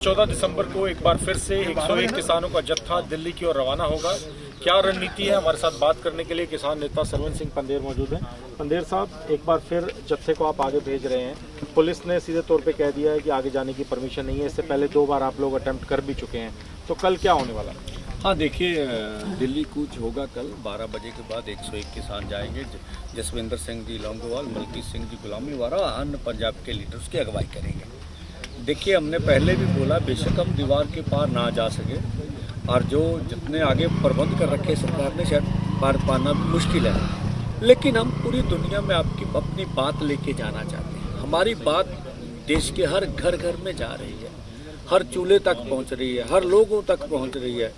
14 दिसंबर को एक बार फिर से 101 किसानों का जत्था दिल्ली की ओर रवाना होगा। क्या रणनीति है, हमारे साथ बात करने के लिए किसान नेता सरवन सिंह पंदेर मौजूद हैं। पंदेर साहब, एक बार फिर जत्थे को आप आगे भेज रहे हैं। पुलिस ने सीधे तौर पे कह दिया है कि आगे जाने की परमिशन नहीं है। इससे पहले 2 बार आप लोग अटेम्प्ट कर भी चुके हैं, तो कल क्या होने वाला है? हाँ, देखिए, दिल्ली कूच होगा कल 12 बजे के बाद। 101 किसान जाएंगे। जसविंदर सिंह जी लौंगोवाल, मलकीत सिंह जी गुलामी वाला, अन्य पंजाब के लीडर्स की अगुवाई करेंगे। देखिए, हमने पहले भी बोला, बेशक हम दीवार के पार ना जा सके और जो जितने आगे प्रबंध कर रखे सरकार ने, शायद पार पाना भी मुश्किल है, लेकिन हम पूरी दुनिया में आपकी अपनी बात लेके जाना चाहते हैं। हमारी बात देश के हर घर घर में जा रही है, हर चूल्हे तक पहुंच रही है, हर लोगों तक पहुंच रही है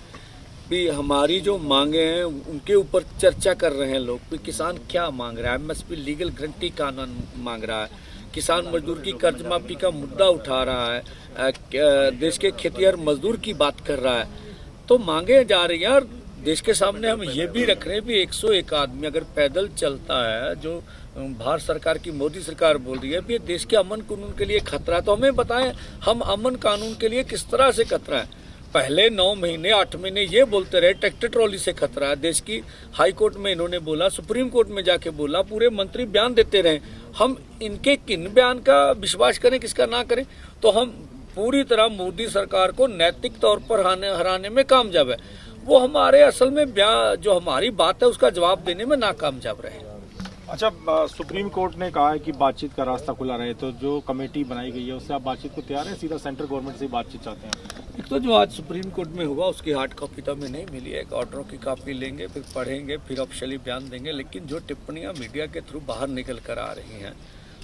भी हमारी जो मांगे हैं उनके ऊपर चर्चा कर रहे हैं लोग भी। किसान क्या मांग रहा है? एमएसपी लीगल गारंटी कानून मांग रहा है, किसान मजदूर की कर्ज माफी का मुद्दा उठा रहा है, देश के खेतिहर मजदूर की बात कर रहा है। तो मांगे जा रही हैं और देश के सामने हम ये भी रख रहे हैं भी 101 आदमी अगर पैदल चलता है, जो भारत सरकार की मोदी सरकार बोल रही है कि देश के अमन कानून के लिए खतरा है, तो हमें बताएं हम अमन कानून के लिए किस तरह से खतरा है। पहले 9 महीने 8 महीने ये बोलते रहे ट्रैक्टर ट्रॉली से खतरा है। देश की हाई कोर्ट में इन्होंने बोला, सुप्रीम कोर्ट में जाके बोला, पूरे मंत्री बयान देते रहे। हम इनके किन बयान का विश्वास करें, किसका ना करें? तो हम पूरी तरह मोदी सरकार को नैतिक तौर पर हराने में कामयाब है। वो हमारे असल में बयान, जो हमारी बात है उसका जवाब देने में नाकामयाब रहे। अच्छा, सुप्रीम कोर्ट ने कहा है कि बातचीत का रास्ता खुला रहे, तो जो कमेटी बनाई गई है उससे आप बातचीत को तैयार हैं? सीधा सेंट्रल गवर्नमेंट से बातचीत चाहते हैं? एक तो जो आज सुप्रीम कोर्ट में हुआ उसकी हार्ड कॉपी तो हमें नहीं मिली है। एक ऑर्डरों की कॉपी लेंगे, फिर पढ़ेंगे, फिर ऑफिशियली बयान देंगे। लेकिन जो टिप्पणियां मीडिया के थ्रू बाहर निकल कर आ रही हैं,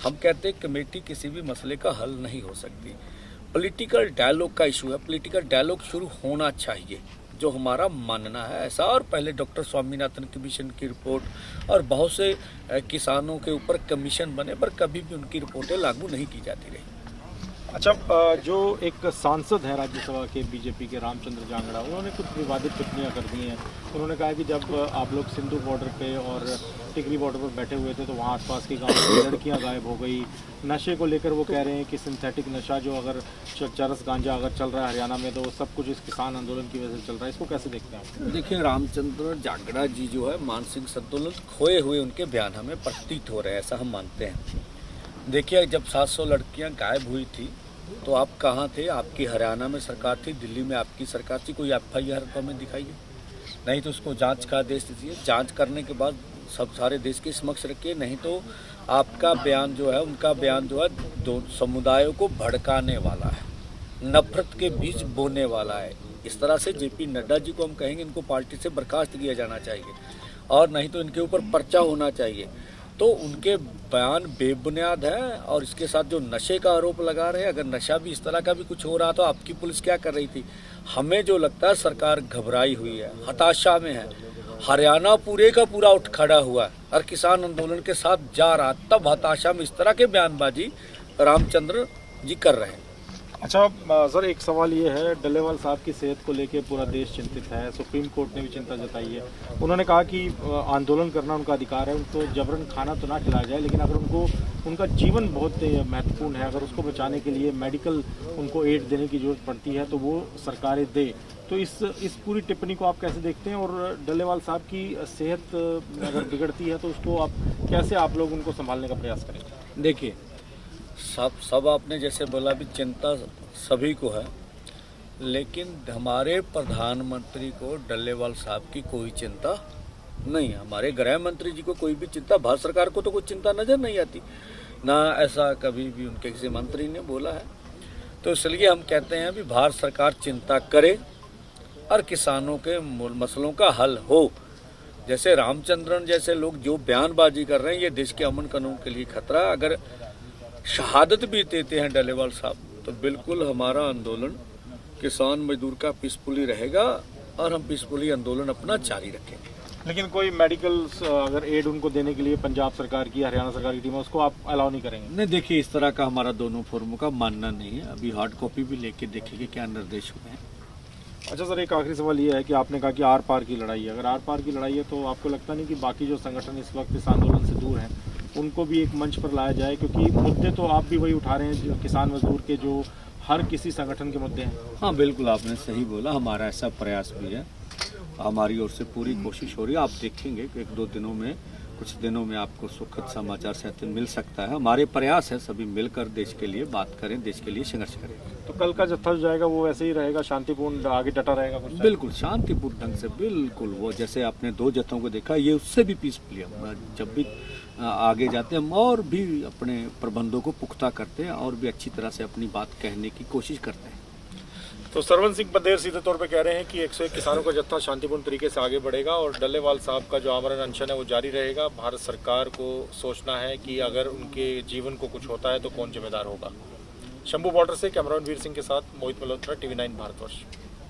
हम कहते हैं कमेटी किसी भी मसले का हल नहीं हो सकती। पॉलिटिकल डायलॉग का इशू है, पॉलिटिकल डायलॉग शुरू होना चाहिए, जो हमारा मानना है ऐसा। और पहले डॉक्टर स्वामीनाथन कमीशन की रिपोर्ट और बहुत से किसानों के ऊपर कमीशन बने, पर कभी भी उनकी रिपोर्टें लागू नहीं की जाती रही। अच्छा, जो एक सांसद हैं राज्यसभा के बीजेपी के रामचंद्र जांगड़ा, उन्होंने कुछ विवादित टिप्पणियां कर दी हैं। उन्होंने कहा कि जब आप लोग सिंधु बॉर्डर पे और टिकरी बॉर्डर पर बैठे हुए थे तो वहाँ आसपास के गाँव की लड़कियां गायब हो गई। नशे को लेकर वो कह रहे हैं कि सिंथेटिक नशा जो अगर चरस गांजा अगर चल रहा है हरियाणा में, तो वो सब कुछ इस किसान आंदोलन की वजह से चल रहा है। इसको कैसे देखते हैं आप? देखिए, रामचंद्र जांगड़ा जी जो है मानसिक संतुलन खोए हुए उनके बयान हमें प्रतीत हो रहे हैं, ऐसा हम मानते हैं। देखिए, जब 700 लड़कियां गायब हुई थी तो आप कहाँ थे? आपकी हरियाणा में सरकार थी, दिल्ली में आपकी सरकार थी। कोई FIR तो हमें दिखाइए, नहीं तो उसको जांच का आदेश दीजिए। जांच करने के बाद सब सारे देश के समक्ष रखिए, नहीं तो आपका बयान जो है, उनका बयान जो है, दो समुदायों को भड़काने वाला है, नफरत के बीज बोने वाला है। इस तरह से JP नड्डा जी को हम कहेंगे इनको पार्टी से बर्खास्त किया जाना चाहिए और नहीं तो इनके ऊपर पर्चा होना चाहिए। तो उनके बयान बेबुनियाद है। और इसके साथ जो नशे का आरोप लगा रहे हैं, अगर नशा भी इस तरह का भी कुछ हो रहा तो आपकी पुलिस क्या कर रही थी? हमें जो लगता है सरकार घबराई हुई है, हताशा में है। हरियाणा पूरे का पूरा उठ खड़ा हुआ है और किसान आंदोलन के साथ जा रहा, तब हताशा में इस तरह के बयानबाजी रामचंद्र जी कर रहे हैं। अच्छा सर, एक सवाल ये है, डल्लेवाल साहब की सेहत को लेकर पूरा देश चिंतित है। सुप्रीम कोर्ट ने भी चिंता जताई है। उन्होंने कहा कि आंदोलन करना उनका अधिकार है, उनको जबरन खाना तो ना खिलाया जाए, लेकिन अगर उनको उनका जीवन बहुत महत्वपूर्ण है, अगर उसको बचाने के लिए मेडिकल उनको एड देने की जरूरत पड़ती है तो वो सरकारें दे। तो इस पूरी टिप्पणी को आप कैसे देखते हैं? और डल्लेवाल साहब की सेहत अगर बिगड़ती है तो उसको कैसे आप लोग उनको संभालने का प्रयास करेंगे? देखिए, सब आपने जैसे बोला भी चिंता सभी को है, लेकिन हमारे प्रधानमंत्री को डल्लेवाल साहब की कोई चिंता नहीं है। हमारे गृह मंत्री जी को कोई भी चिंता, भारत सरकार को तो कोई चिंता नजर नहीं आती, ना ऐसा कभी भी उनके किसी मंत्री ने बोला है। तो इसलिए हम कहते हैं भी भारत सरकार चिंता करे और किसानों के मसलों का हल हो। जैसे रामचंद्रन जैसे लोग जो बयानबाजी कर रहे हैं, ये देश के अमन कानून के लिए खतरा है। अगर शहादत भी देते हैं डल्लेवाल साहब तो बिल्कुल हमारा आंदोलन किसान मजदूर का पीसफुली रहेगा और हम पीसफुली आंदोलन अपना जारी रखेंगे। लेकिन कोई मेडिकल अगर एड उनको देने के लिए पंजाब सरकार की, हरियाणा सरकार की टीम है, उसको आप अलाउ नहीं करेंगे? नहीं, देखिए, इस तरह का हमारा दोनों फोरमों का मानना नहीं है। अभी हार्ड कॉपी भी लेके देखेंगे क्या निर्देश हुए हैं। अच्छा सर, एक आखिरी सवाल ये है कि आपने कहा कि आर पार की लड़ाई है। अगर आर पार की लड़ाई है तो आपको लगता नहीं कि बाकी जो संगठन इस वक्त इस आंदोलन से दूर हैं उनको भी एक मंच पर लाया जाए? क्योंकि मुद्दे तो आप भी वही उठा रहे हैं, किसान मजदूर के जो हर किसी संगठन के मुद्दे हैं। हाँ बिल्कुल, आपने सही बोला, हमारा ऐसा प्रयास भी है, हमारी ओर से पूरी कोशिश हो रही है। आप देखेंगे कि एक दो दिनों में, कुछ दिनों में आपको सुखद समाचार से मिल सकता है। हमारे प्रयास है सभी मिलकर देश के लिए बात करें, देश के लिए संघर्ष करें। तो कल का जत्था जो जाएगा वो वैसे ही रहेगा, शांतिपूर्ण आगे डटा रहेगा कुछ? बिल्कुल शांतिपूर्ण ढंग से, बिल्कुल। वो जैसे आपने 2 जत्थों को देखा, ये उससे भी पीसफुली हम जब भी आगे जाते हैं हम और भी अपने प्रबंधों को पुख्ता करते हैं और भी अच्छी तरह से अपनी बात कहने की कोशिश करते हैं। तो सरवन सिंह बंदेर सीधे तौर पे कह रहे हैं कि 101 किसानों का जत्था शांतिपूर्ण तरीके से आगे बढ़ेगा और डल्लेवाल साहब का जो आमरण अनशन है वो जारी रहेगा। भारत सरकार को सोचना है कि अगर उनके जीवन को कुछ होता है तो कौन जिम्मेदार होगा। शंभू बॉर्डर से कैमरामैन वीर सिंह के साथ मोहित मल्होत्रा, TV9 भारतवर्ष।